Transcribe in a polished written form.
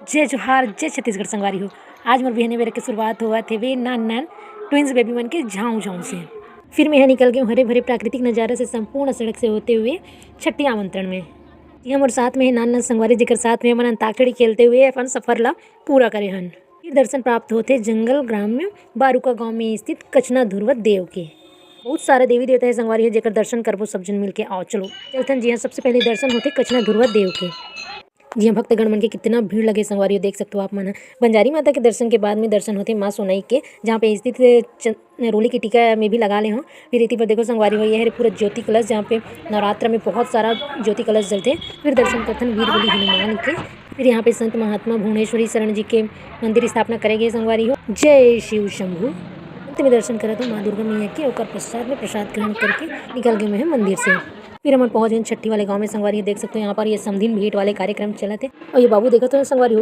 जय जोहार जय छत्तीसगढ़ संगवारी हो। आज मोर बिहने बेरा के शुरुआत होवत हे वे नान ट्विंस बेबी मन के झाँव झाँव से। फिर मैं निकल गई हरे भरे प्राकृतिक नज़ारा से संपूर्ण सड़क से होते हुए छठी आमंत्रण में। यहाँ मोर साथ में नान संगवारी जेकर साथ में मन अंताक्षरी खेलते हुए अपन सफर ला पूरा करे हन। फिर दर्शन प्राप्त होते जंगल ग्राम्य बारूका गाँव में स्थित कचना ध्रुव देव के। बहुत सारे देवी देवता है संगवारी है जेकर दर्शन करबो सब जन मिलके आओ चलो चलथन। जी हाँ, सबसे पहले दर्शन होते कचना ध्रुव देव के। जी हाँ, भक्तगण मन के कितना भीड़ लगे संगवारी देख सकते हो आप मन। बंजारी माता के दर्शन के बाद में दर्शन होते माँ सोनाई के, जहाँ पे स्थित रोली की टीका में भी लगा ले हों। फिर इति पर देखो संगवारी हो, यह है पूरा ज्योति कलश जहाँ पे नवरात्र में बहुत सारा ज्योति कलश जलते। फिर दर्शन करथन वीर बलि हनुमान के। फिर यहाँ पे संत महात्मा भुवनेश्वरी शरण जी के मंदिर स्थापना करेंगे संगवारी हो। जय शिव शंभु। अंत में दर्शन करा तो माँ दुर्गा मैया के और प्रसाद में प्रसाद ग्रहण करके निकल गए हैं मंदिर से। फिर हम पहुंच गए छठी वाले गांव में संगवारी देख सकते हो। यहाँ पर ये समधिन भेंट वाले कार्यक्रम चलते और ये बाबू देखो तो संगवारी हो।